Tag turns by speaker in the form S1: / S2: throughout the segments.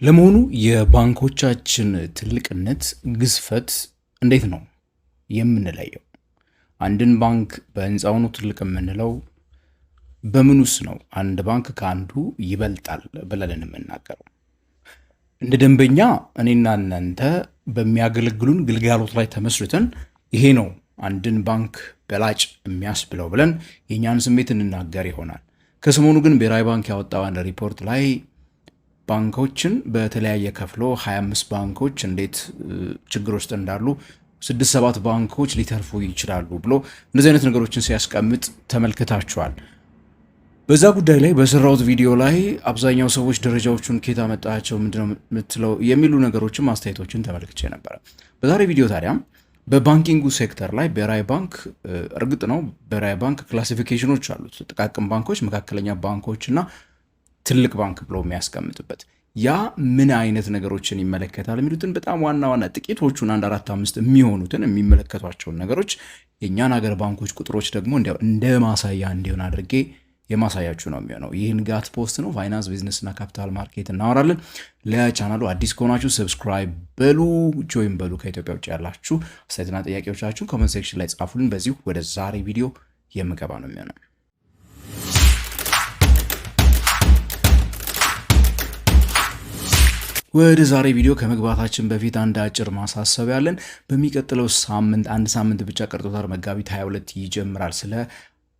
S1: ለመሆኑ የባንኮቻችን ትልቅነት ግዝፈት እንዴት ነው የምንለየው? አንድን ባንክ በህንፃው ነው ትልቅ የምንለው? በምኑስ ነው አንድ ባንክ ከአንዱ ይበልጣል ብለን የምናገረው? እንደ ደንበኛ እኔና እናንተ በሚያገለግሉን ግልጋሎት ላይ ተመስርተን ይሄ ነው አንድን ባንክ በላጭ የሚያስብለው ብለን የእኛን ስሜት እንናገር ይሆናል። ከሰሞኑ ግን ብሔራዊ ባንክ ያወጣው አንድ ሪፖርት ላይ ባንኮችን በተለያየ ከፍሎ 25 ባንኮች እንዴት ችግር ውስጥ እንዳሉ 6-7 ባንኮች ሊተርፉ ይችላሉ ብሎ እንደዚህ አይነት ነገሮችን ሲያስቀምጥ ተመልክታችኋል። በዛ ጉዳይ ላይ በሰራሁት ቪዲዮ ላይ አብዛኛው ሰዎች ደረጃዎቹን ከየት አመጣቸው ምንድነው የምትለው የሚሉ ነገሮችን አስተያየቶችን ተመልክቼ ነበረ። በዛሬ ቪዲዮ ታዲያም በባንኪንጉ ሴክተር ላይ ብሔራዊ ባንክ እርግጥ ነው ብሔራዊ ባንክ ክላሲፊኬሽኖች አሉት፣ ጥቃቅን ባንኮች፣ መካከለኛ ባንኮች እና ትልቅ ባንክ ብሎ የሚያስቀምጥበት ያ ምን አይነት ነገሮችን ይመለከታል የሚሉትን በጣም ዋና ዋና ጥቂቶቹን 1 4 5 የሚሆኑትን የሚመለከቷቸውን ነገሮች የእኛን ሀገር ባንኮች ቁጥሮች ደግሞ እንደ ማሳያ እንዲሆን አድርጌ የማሳያችሁ ነው የሚሆነው። ይህ ንጋት ፖስት ነው። ፋይናንስ፣ ቢዝነስ እና ካፒታል ማርኬት እናወራለን። ለቻናሉ አዲስ ከሆናችሁ ሰብስክራይብ በሉ፣ ጆይን በሉ። ከኢትዮጵያ ውጭ ያላችሁ አስተያየትና ጥያቄዎቻችሁን ኮሜንት ሴክሽን ላይ ጻፉልን። በዚሁ ወደ ዛሬ ቪዲዮ የምገባ ነው የሚሆነው። ወደ ዛሬ ቪዲዮ ከመግባታችን በፊት አንድ አጭር ማሳሰቢያ አለን። በሚቀጥለው ሳምንት አንድ ሳምንት ብቻ ቀርቶታል፣ መጋቢት 22 ይጀምራል። ስለ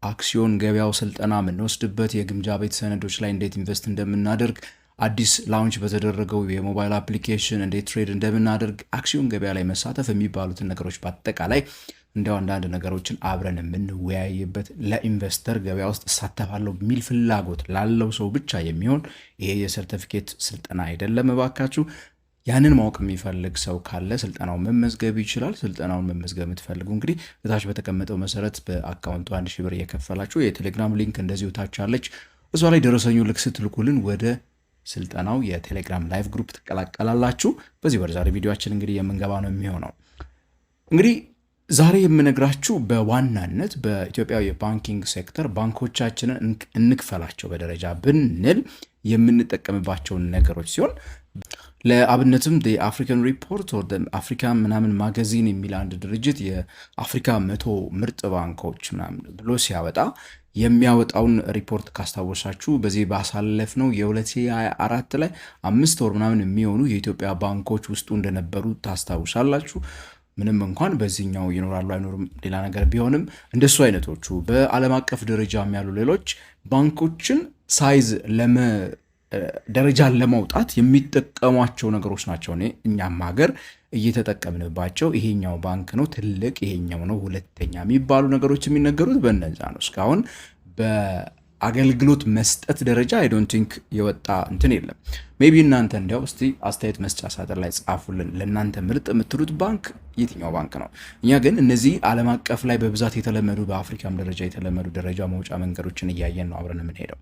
S1: አክሲዮን ገበያው ስልጠና የምንወስድበት፣ የግምጃ ቤት ሰነዶች ላይ እንዴት ኢንቨስት እንደምናደርግ፣ አዲስ ላውንች በተደረገው የሞባይል አፕሊኬሽን እንዴት ትሬድ እንደምናደርግ፣ አክሲዮን ገበያ ላይ መሳተፍ የሚባሉትን ነገሮች በአጠቃላይ እንዲያው አንዳንድ ነገሮችን አብረን የምንወያይበት፣ ለኢንቨስተር ገበያ ውስጥ እሳተፋለሁ የሚል ፍላጎት ላለው ሰው ብቻ የሚሆን ይሄ የሰርቲፊኬት ስልጠና አይደለም። እባካችሁ ያንን ማወቅ የሚፈልግ ሰው ካለ ስልጠናው መመዝገብ ይችላል። ስልጠናውን መመዝገብ የምትፈልጉ እንግዲህ እታች በተቀመጠው መሰረት በአካውንቱ 1000 ብር እየከፈላችሁ የቴሌግራም ሊንክ እንደዚሁ ታች አለች። እሷ ላይ ደረሰኙ ልክ ስትልኩልን ወደ ስልጠናው የቴሌግራም ላይቭ ግሩፕ ትቀላቀላላችሁ። በዚህ ወደ ዛሬ ቪዲዮአችን እንግዲህ የምንገባ ነው የሚሆነው። እንግዲህ ዛሬ የምነግራችሁ በዋናነት በኢትዮጵያ የባንኪንግ ሴክተር ባንኮቻችንን እንክፈላቸው በደረጃ ብንል የምንጠቀምባቸውን ነገሮች ሲሆን ለአብነትም አፍሪካን ሪፖርት ወር አፍሪካ ምናምን ማጋዚን የሚል አንድ ድርጅት የአፍሪካ 100 ምርጥ ባንኮች ምናምን ብሎ ሲያወጣ የሚያወጣውን ሪፖርት ካስታወሳችሁ በዚህ ባሳለፍነው የ2024 ላይ 5 ወር ምናምን የሚሆኑ የኢትዮጵያ ባንኮች ውስጡ እንደነበሩ ታስታውሳላችሁ። ምንም እንኳን በዚህኛው ይኖራሉ አይኖርም ሌላ ነገር ቢሆንም እንደሱ አይነቶቹ በዓለም አቀፍ ደረጃም ያሉ ሌሎች ባንኮችን ሳይዝ ደረጃን ለማውጣት የሚጠቀሟቸው ነገሮች ናቸው። እኛም ሀገር እየተጠቀምንባቸው ይሄኛው ባንክ ነው ትልቅ፣ ይሄኛው ነው ሁለተኛ የሚባሉ ነገሮች የሚነገሩት በእነዛ ነው። እስካሁን በአገልግሎት መስጠት ደረጃ አይ ዶንት ቲንክ የወጣ እንትን የለም። ሜቢ እናንተ እንዲያው እስቲ አስተያየት መስጫ ሳጥን ላይ ጻፉልን። ለእናንተ ምርጥ የምትሉት ባንክ የትኛው ባንክ ነው? እኛ ግን እነዚህ ዓለም አቀፍ ላይ በብዛት የተለመዱ በአፍሪካም ደረጃ የተለመዱ ደረጃ መውጫ መንገዶችን እያየን ነው አብረን የምንሄደው።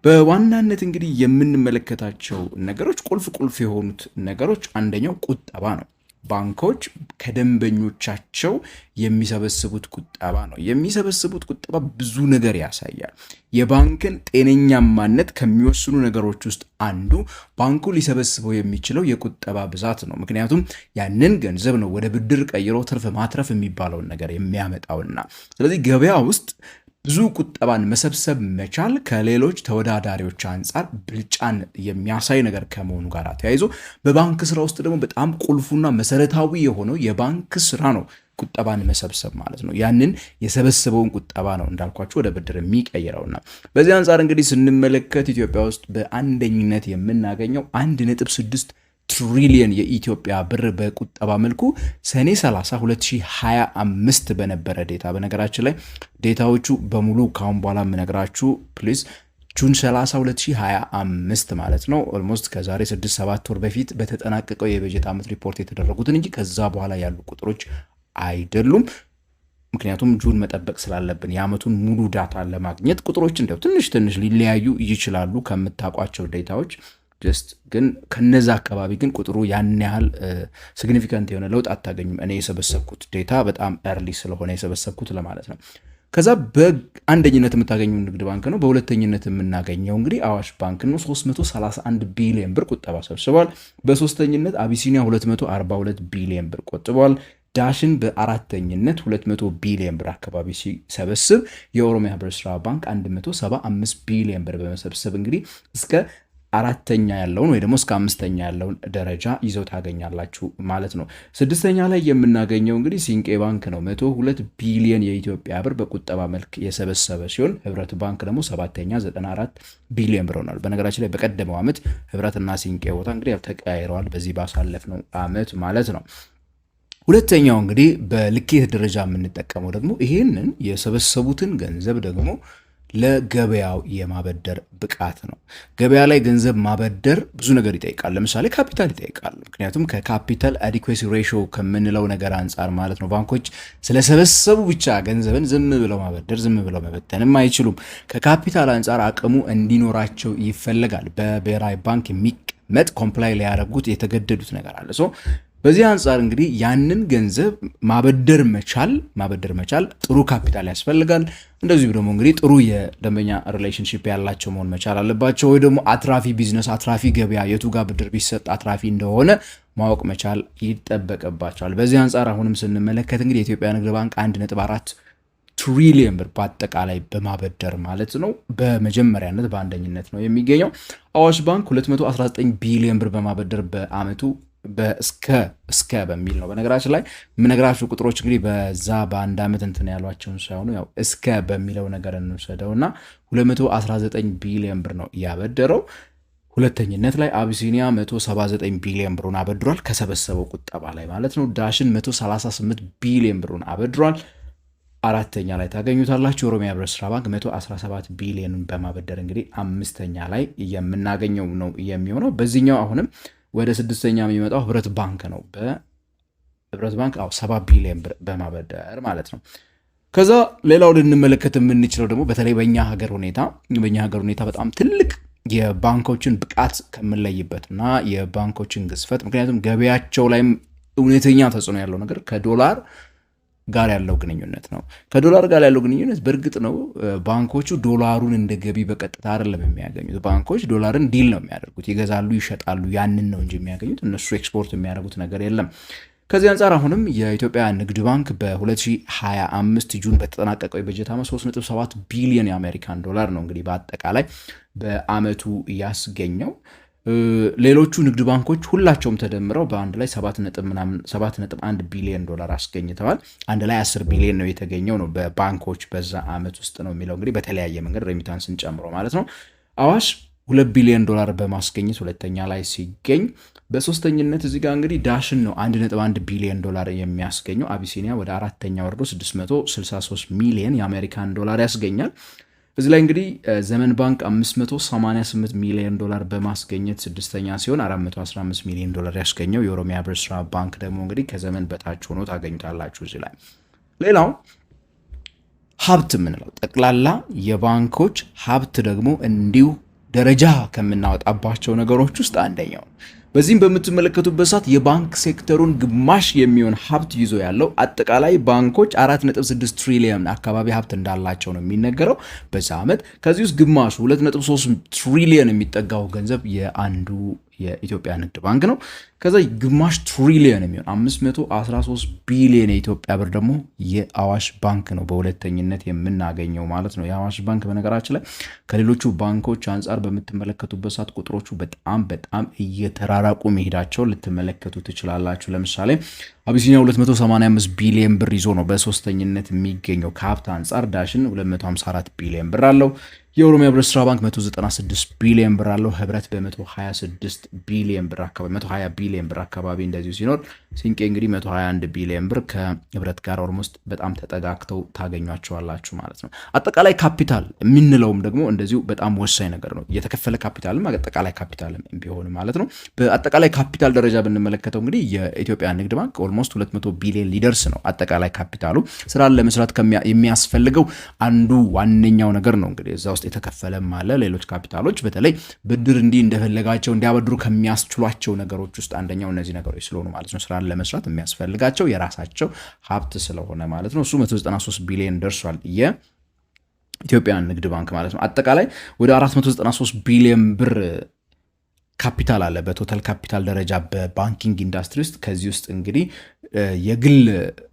S1: በዋናነት እንግዲህ የምንመለከታቸው ነገሮች ቁልፍ የሆኑት ነገሮች አንደኛው ቁጠባ ነው። ባንኮች ከደንበኞቻቸው የሚሰበስቡት ቁጠባ ነው። የሚሰበስቡት ቁጠባ ብዙ ነገር ያሳያል። የባንክን ጤነኛማነት ከሚወስኑ ነገሮች ውስጥ አንዱ ባንኩ ሊሰበስበው የሚችለው የቁጠባ ብዛት ነው። ምክንያቱም ያንን ገንዘብ ነው ወደ ብድር ቀይሮ ትርፍ ማትረፍ የሚባለውን ነገር የሚያመጣውና ስለዚህ ገበያ ውስጥ ብዙ ቁጠባን መሰብሰብ መቻል ከሌሎች ተወዳዳሪዎች አንጻር ብልጫን የሚያሳይ ነገር ከመሆኑ ጋር ተያይዞ በባንክ ስራ ውስጥ ደግሞ በጣም ቁልፉና መሰረታዊ የሆነው የባንክ ስራ ነው ቁጠባን መሰብሰብ ማለት ነው። ያንን የሰበሰበውን ቁጠባ ነው እንዳልኳችሁ ወደ ብድር የሚቀይረውና በዚህ አንጻር እንግዲህ ስንመለከት ኢትዮጵያ ውስጥ በአንደኝነት የምናገኘው 1.6 ትሪሊየን የኢትዮጵያ ብር በቁጠባ መልኩ ሰኔ 30 2025 በነበረ ዴታ። በነገራችን ላይ ዴታዎቹ በሙሉ ካሁን በኋላ የምነግራችሁ ፕሊዝ ጁን 30 2025 ማለት ነው። ኦልሞስት ከዛሬ 6-7 ወር በፊት በተጠናቀቀው የበጀት ዓመት ሪፖርት የተደረጉትን እንጂ ከዛ በኋላ ያሉ ቁጥሮች አይደሉም። ምክንያቱም ጁን መጠበቅ ስላለብን የዓመቱን ሙሉ ዳታ ለማግኘት ቁጥሮች እንደው ትንሽ ሊለያዩ ይችላሉ ከምታውቋቸው ዴታዎች ግን ከነዛ አካባቢ ግን ቁጥሩ ያን ያህል ሲግኒፊካንት የሆነ ለውጥ አታገኙም። እኔ የሰበሰብኩት ዴታ በጣም early ስለሆነ የሰበሰብኩት ለማለት ነው። ከዛ በአንደኝነት የምታገኘው ንግድ ባንክ ነው። በሁለተኝነት የምናገኘው እንግዲህ አዋሽ ባንክ ነው። 331 ቢሊዮን ብር ቁጠባ ሰብስቧል። በሶስተኝነት አቢሲኒያ 242 ቢሊዮን ብር ቆጥቧል። ዳሽን በአራተኝነት 200 ቢሊዮን ብር አካባቢ ሲሰበስብ የኦሮሚያ ህብረት ስራ ባንክ 175 ቢሊዮን ብር በመሰብሰብ እንግዲህ እስከ አራተኛ ያለውን ወይ ደግሞ እስከ አምስተኛ ያለውን ደረጃ ይዘው ታገኛላችሁ ማለት ነው። ስድስተኛ ላይ የምናገኘው እንግዲህ ሲንቄ ባንክ ነው። 102 ቢሊዮን የኢትዮጵያ ብር በቁጠባ መልክ የሰበሰበ ሲሆን ህብረት ባንክ ደግሞ ሰባተኛ 94 ቢሊዮን ብር ሆኗል። በነገራችን ላይ በቀደመው ዓመት ህብረትና ሲንቄ ቦታ እንግዲህ ተቀያይረዋል፣ በዚህ ባሳለፍነው ዓመት ማለት ነው። ሁለተኛው እንግዲህ በልኬት ደረጃ የምንጠቀመው ደግሞ ይሄንን የሰበሰቡትን ገንዘብ ደግሞ ለገበያው የማበደር ብቃት ነው። ገበያ ላይ ገንዘብ ማበደር ብዙ ነገር ይጠይቃል። ለምሳሌ ካፒታል ይጠይቃል። ምክንያቱም ከካፒታል አዲኩዌሲ ሬሽዮ ከምንለው ነገር አንጻር ማለት ነው። ባንኮች ስለሰበሰቡ ብቻ ገንዘብን ዝም ብለው ማበደር፣ ዝም ብለው መበተንም አይችሉም። ከካፒታል አንጻር አቅሙ እንዲኖራቸው ይፈለጋል። በብሔራዊ ባንክ የሚቀመጥ ኮምፕላይ ሊያደርጉት የተገደዱት ነገር አለ። በዚህ አንጻር እንግዲህ ያንን ገንዘብ ማበደር መቻል ጥሩ ካፒታል ያስፈልጋል። እንደዚሁ ደግሞ እንግዲህ ጥሩ የደንበኛ ሪሌሽንሺፕ ያላቸው መሆን መቻል አለባቸው። ወይ ደግሞ አትራፊ ቢዝነስ፣ አትራፊ ገበያ፣ የቱ ጋር ብድር ቢሰጥ አትራፊ እንደሆነ ማወቅ መቻል ይጠበቅባቸዋል። በዚህ አንጻር አሁንም ስንመለከት እንግዲህ የኢትዮጵያ ንግድ ባንክ 1.4 ትሪሊየን ብር በአጠቃላይ በማበደር ማለት ነው በመጀመሪያነት በአንደኝነት ነው የሚገኘው። አዋሽ ባንክ 219 ቢሊዮን ብር በማበደር በአመቱ እስከ በሚል ነው። በነገራችን ላይ የምነግራችሁ ቁጥሮች እንግዲህ በዛ በአንድ ዓመት እንትን ያሏቸውን ሳይሆኑ ያው እስከ በሚለው ነገር እንወሰደውና 219 ቢሊዮን ብር ነው ያበደረው። ሁለተኝነት ላይ አቢሲኒያ 179 ቢሊዮን ብሩን አበድሯል፣ ከሰበሰበው ቁጠባ ላይ ማለት ነው። ዳሽን 138 ቢሊዮን ብሩን አበድሯል። አራተኛ ላይ ታገኙታላችሁ። የኦሮሚያ ህብረት ስራ ባንክ 117 ቢሊዮንን በማበደር እንግዲህ አምስተኛ ላይ የምናገኘው ነው የሚሆነው። በዚህኛው አሁንም ወደ ስድስተኛ የሚመጣው ህብረት ባንክ ነው። በህብረት ባንክ 7 ቢሊዮን ብር በማበደር ማለት ነው። ከዛ ሌላው ልንመለከት የምንችለው ደግሞ በተለይ በእኛ ሀገር ሁኔታ በጣም ትልቅ የባንኮችን ብቃት ከምንለይበትና የባንኮችን ግዝፈት፣ ምክንያቱም ገበያቸው ላይም እውነተኛ ተጽዕኖ ያለው ነገር ከዶላር ጋር ያለው ግንኙነት ነው። ከዶላር ጋር ያለው ግንኙነት በእርግጥ ነው ባንኮቹ ዶላሩን እንደ ገቢ በቀጥታ አይደለም የሚያገኙት። ባንኮች ዶላርን ዲል ነው የሚያደርጉት፣ ይገዛሉ፣ ይሸጣሉ። ያንን ነው እንጂ የሚያገኙት እነሱ ኤክስፖርት የሚያደርጉት ነገር የለም። ከዚህ አንጻር አሁንም የኢትዮጵያ ንግድ ባንክ በ2025 ጁን በተጠናቀቀው የበጀት ዓመት 3.7 ቢሊዮን የአሜሪካን ዶላር ነው እንግዲህ በአጠቃላይ በአመቱ ያስገኘው። ሌሎቹ ንግድ ባንኮች ሁላቸውም ተደምረው በአንድ ላይ 7.1 ቢሊዮን ዶላር አስገኝተዋል። አንድ ላይ 10 ቢሊዮን ነው የተገኘው ነው በባንኮች በዛ አመት ውስጥ ነው የሚለው እንግዲህ በተለያየ መንገድ ሬሚታንስን ጨምሮ ማለት ነው። አዋሽ 2 ቢሊዮን ዶላር በማስገኘት ሁለተኛ ላይ ሲገኝ፣ በሶስተኝነት እዚህ ጋር እንግዲህ ዳሽን ነው 1.1 ቢሊዮን ዶላር የሚያስገኘው። አቢሲኒያ ወደ አራተኛ ወርዶ 663 ሚሊዮን የአሜሪካን ዶላር ያስገኛል። እዚህ ላይ እንግዲህ ዘመን ባንክ 588 ሚሊዮን ዶላር በማስገኘት ስድስተኛ ሲሆን 415 ሚሊዮን ዶላር ያስገኘው የኦሮሚያ ህብረት ስራ ባንክ ደግሞ እንግዲህ ከዘመን በታች ሆኖ ታገኙታላችሁ። እዚህ ላይ ሌላው ሀብት የምንለው ጠቅላላ የባንኮች ሀብት ደግሞ እንዲሁ ደረጃ ከምናወጣባቸው ነገሮች ውስጥ አንደኛው ነው። በዚህም በምትመለከቱበት ሰዓት የባንክ ሴክተሩን ግማሽ የሚሆን ሀብት ይዞ ያለው አጠቃላይ ባንኮች 4.6 ትሪሊየን አካባቢ ሀብት እንዳላቸው ነው የሚነገረው በዛ ዓመት። ከዚህ ውስጥ ግማሹ 2.3 ትሪሊየን የሚጠጋው ገንዘብ የአንዱ የኢትዮጵያ ንግድ ባንክ ነው። ከዛ ግማሽ ትሪሊየን የሚሆን 513 ቢሊዮን የኢትዮጵያ ብር ደግሞ የአዋሽ ባንክ ነው በሁለተኝነት የምናገኘው ማለት ነው። የአዋሽ ባንክ በነገራችን ላይ ከሌሎቹ ባንኮች አንጻር በምትመለከቱበት ሰዓት ቁጥሮቹ በጣም እየተራራቁ መሄዳቸው ልትመለከቱ ትችላላችሁ። ለምሳሌ አቢሲኒያ 285 ቢሊዮን ብር ይዞ ነው በሶስተኝነት የሚገኘው ከሀብት አንጻር። ዳሽን 254 ቢሊዮን ብር አለው። የኦሮሚያ ህብረት ስራ ባንክ 196 ቢሊዮን ብር አለው። ህብረት በ126 ቢሊዮን ብር አካባቢ 120 ቢሊዮን ብር አካባቢ እንደዚሁ ሲኖር፣ ሲንቄ እንግዲህ 121 ቢሊዮን ብር ከህብረት ጋር ኦልሞስት በጣም ተጠጋግተው ታገኟቸዋላችሁ ማለት ነው። አጠቃላይ ካፒታል የምንለውም ደግሞ እንደዚሁ በጣም ወሳኝ ነገር ነው። የተከፈለ ካፒታልም አጠቃላይ ካፒታልም ቢሆን ማለት ነው። በአጠቃላይ ካፒታል ደረጃ ብንመለከተው እንግዲህ የኢትዮጵያ ንግድ ባንክ ኦልሞስት 200 ቢሊዮን ሊደርስ ነው አጠቃላይ ካፒታሉ። ስራን ለመስራት የሚያስፈልገው አንዱ ዋነኛው ነገር ነው እንግዲህ እዛ ውስጥ የተከፈለም አለ። ሌሎች ካፒታሎች በተለይ ብድር እንዲህ እንደፈለጋቸው እንዲያበድሩ ከሚያስችሏቸው ነገሮች ውስጥ አንደኛው እነዚህ ነገሮች ስለሆኑ ማለት ነው። ስራን ለመስራት የሚያስፈልጋቸው የራሳቸው ሀብት ስለሆነ ማለት ነው። እሱ 193 ቢሊዮን ደርሷል የኢትዮጵያ ንግድ ባንክ ማለት ነው። አጠቃላይ ወደ 493 ቢሊዮን ብር ካፒታል አለ በቶታል ካፒታል ደረጃ በባንኪንግ ኢንዱስትሪ ውስጥ። ከዚህ ውስጥ እንግዲህ የግል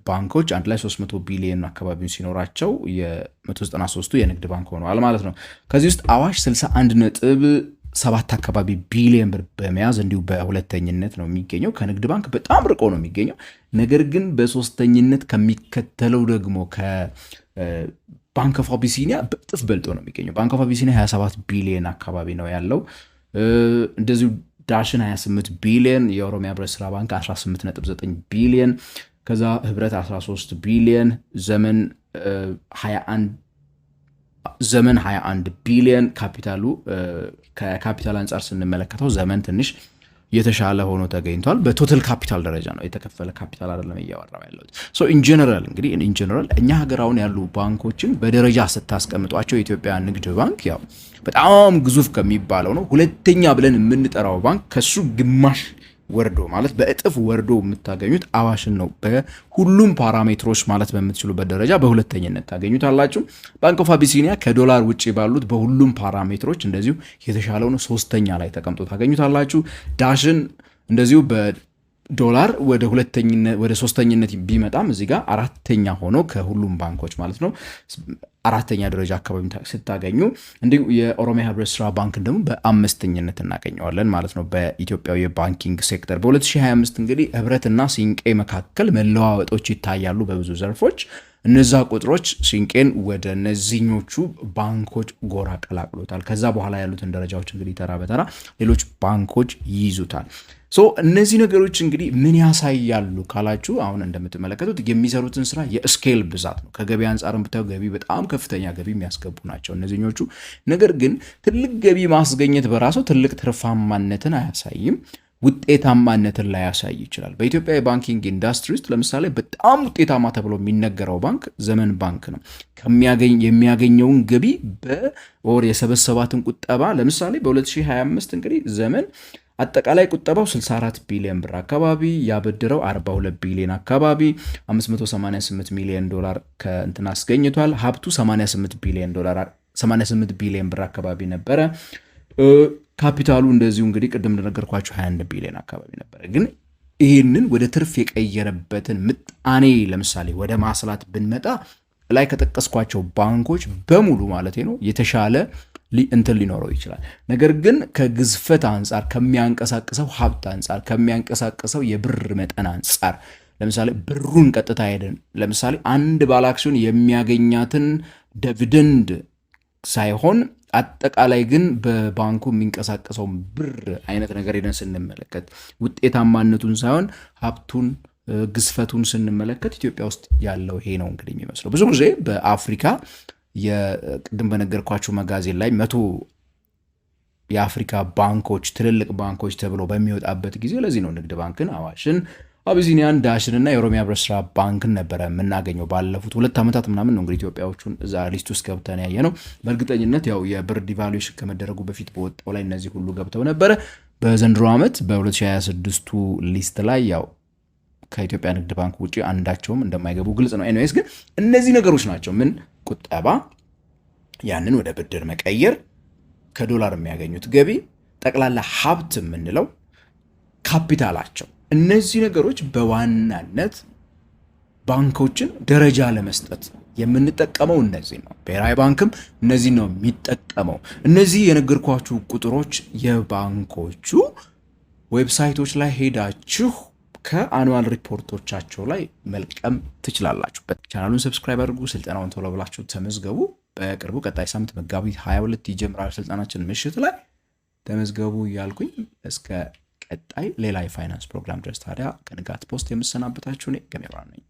S1: ባንኮች አንድ ላይ 300 ቢሊዮን አካባቢውን ሲኖራቸው የ193ቱ የንግድ ባንክ ሆነዋል ማለት ነው። ከዚህ ውስጥ አዋሽ 61.7 አካባቢ ቢሊዮን ብር በመያዝ እንዲሁ በሁለተኝነት ነው የሚገኘው። ከንግድ ባንክ በጣም ርቆ ነው የሚገኘው። ነገር ግን በሶስተኝነት ከሚከተለው ደግሞ ከባንክ ኦፍ አቢሲኒያ በጥፍ በልጦ ነው የሚገኘው። ባንክ ኦፍ አቢሲኒያ 27 ቢሊዮን አካባቢ ነው ያለው። እንደዚሁ ዳሽን 28 ቢሊዮን፣ የኦሮሚያ ህብረት ስራ ባንክ 18.9 ቢሊዮን፣ ከዛ ህብረት 13 ቢሊዮን፣ ዘመን 21 ቢሊዮን። ካፒታሉ ከካፒታል አንጻር ስንመለከተው ዘመን ትንሽ የተሻለ ሆኖ ተገኝቷል። በቶታል ካፒታል ደረጃ ነው የተከፈለ ካፒታል አይደለም እያወራው ያለው። ሶ ኢን ጀነራል እንግዲህ እኛ ሀገራውን ያሉ ባንኮችን በደረጃ ስታስቀምጧቸው የኢትዮጵያ ንግድ ባንክ ያው በጣም ግዙፍ ከሚባለው ነው። ሁለተኛ ብለን የምንጠራው ባንክ ከሱ ግማሽ ወርዶ ማለት በእጥፍ ወርዶ የምታገኙት አዋሽን ነው። በሁሉም ፓራሜትሮች ማለት በምትችሉበት ደረጃ በሁለተኝነት ታገኙታላችሁ። ባንክ ኦፍ አቢሲኒያ ከዶላር ውጭ ባሉት በሁሉም ፓራሜትሮች እንደዚሁ የተሻለውን ሶስተኛ ላይ ተቀምጦ ታገኙታላችሁ። ዳሽን እንደዚሁ በዶላር ወደ ሶስተኝነት ቢመጣም እዚህ ጋር አራተኛ ሆኖ ከሁሉም ባንኮች ማለት ነው አራተኛ ደረጃ አካባቢ ስታገኙ፣ እንዲሁ የኦሮሚያ ህብረት ስራ ባንክን ደግሞ በአምስተኝነት እናገኘዋለን ማለት ነው በኢትዮጵያዊ የባንኪንግ ሴክተር። በ2025 እንግዲህ ህብረትና ሲንቄ መካከል መለዋወጦች ይታያሉ በብዙ ዘርፎች። እነዛ ቁጥሮች ሲንቄን ወደ እነዚህኞቹ ባንኮች ጎራ ቀላቅሎታል። ከዛ በኋላ ያሉትን ደረጃዎች እንግዲህ ተራ በተራ ሌሎች ባንኮች ይይዙታል። ሶ እነዚህ ነገሮች እንግዲህ ምን ያሳያሉ ካላችሁ አሁን እንደምትመለከቱት የሚሰሩትን ስራ የስኬል ብዛት ነው። ከገቢ አንጻር ብታዩ ገቢ በጣም ከፍተኛ ገቢ የሚያስገቡ ናቸው እነዚህኞቹ። ነገር ግን ትልቅ ገቢ ማስገኘት በራሱ ትልቅ ትርፋማነትን አያሳይም፣ ውጤታማነትን ላይ ያሳይ ይችላል። በኢትዮጵያ የባንኪንግ ኢንዱስትሪ ውስጥ ለምሳሌ በጣም ውጤታማ ተብሎ የሚነገረው ባንክ ዘመን ባንክ ነው። የሚያገኘውን ገቢ በወር የሰበሰባትን ቁጠባ ለምሳሌ በ2025 እንግዲህ ዘመን አጠቃላይ ቁጠባው 64 ቢሊዮን ብር አካባቢ፣ ያበድረው 42 ቢሊዮን አካባቢ፣ 588 ሚሊዮን ዶላር ከእንትን አስገኝቷል። ሀብቱ 88 ቢሊዮን ብር አካባቢ ነበረ። ካፒታሉ እንደዚሁ እንግዲህ ቅድም እንደነገርኳችሁ 21 ቢሊዮን አካባቢ ነበረ። ግን ይህንን ወደ ትርፍ የቀየረበትን ምጣኔ ለምሳሌ ወደ ማስላት ብንመጣ ላይ ከጠቀስኳቸው ባንኮች በሙሉ ማለት ነው የተሻለ እንትን ሊኖረው ይችላል። ነገር ግን ከግዝፈት አንጻር፣ ከሚያንቀሳቅሰው ሀብት አንጻር፣ ከሚያንቀሳቅሰው የብር መጠን አንጻር ለምሳሌ ብሩን ቀጥታ ሄደን ለምሳሌ አንድ ባለ አክሲዮን የሚያገኛትን ዲቪደንድ ሳይሆን አጠቃላይ ግን በባንኩ የሚንቀሳቀሰው ብር አይነት ነገር ሄደን ስንመለከት ውጤታማነቱን ሳይሆን ሀብቱን ግዝፈቱን ስንመለከት ኢትዮጵያ ውስጥ ያለው ይሄ ነው እንግዲህ የሚመስለው። ብዙ ጊዜ በአፍሪካ የቅድም በነገርኳችሁ መጋዜን ላይ 100 የአፍሪካ ባንኮች ትልልቅ ባንኮች ተብሎ በሚወጣበት ጊዜ ለዚህ ነው ንግድ ባንክን፣ አዋሽን፣ አቢሲኒያን፣ ዳሽን እና የኦሮሚያ ህብረት ስራ ባንክን ነበረ የምናገኘው። ባለፉት 2 ዓመታት ምናምን ነው እንግዲህ ኢትዮጵያዎቹን እዛ ሊስት ውስጥ ገብተን ያየ ነው። በእርግጠኝነት ያው የብር ዲቫሉዌሽን ከመደረጉ በፊት በወጣው ላይ እነዚህ ሁሉ ገብተው ነበረ። በዘንድሮ ዓመት በ2026ቱ ሊስት ላይ ያው ከኢትዮጵያ ንግድ ባንክ ውጪ አንዳቸውም እንደማይገቡ ግልጽ ነው። ኤኒዌይስ ግን እነዚህ ነገሮች ናቸው ምን ቁጠባ፣ ያንን ወደ ብድር መቀየር፣ ከዶላር የሚያገኙት ገቢ፣ ጠቅላላ ሀብት የምንለው ካፒታላቸው። እነዚህ ነገሮች በዋናነት ባንኮችን ደረጃ ለመስጠት የምንጠቀመው እነዚህ ነው። ብሔራዊ ባንክም እነዚህ ነው የሚጠቀመው። እነዚህ የነገርኳችሁ ቁጥሮች የባንኮቹ ዌብሳይቶች ላይ ሄዳችሁ ከአኑዋል ሪፖርቶቻቸው ላይ መልቀም ትችላላችሁ። ቻናሉን ሰብስክራይብ አድርጉ። ስልጠናውን ቶሎ ብላችሁ ተመዝገቡ። በቅርቡ ቀጣይ ሳምንት መጋቢት 22 ይጀምራል ስልጠናችን ምሽት ላይ ተመዝገቡ እያልኩኝ እስከ ቀጣይ ሌላ የፋይናንስ ፕሮግራም ድረስ ታዲያ ከንጋት ፖስት የምሰናበታችሁ እኔ ገሜራ ነኝ።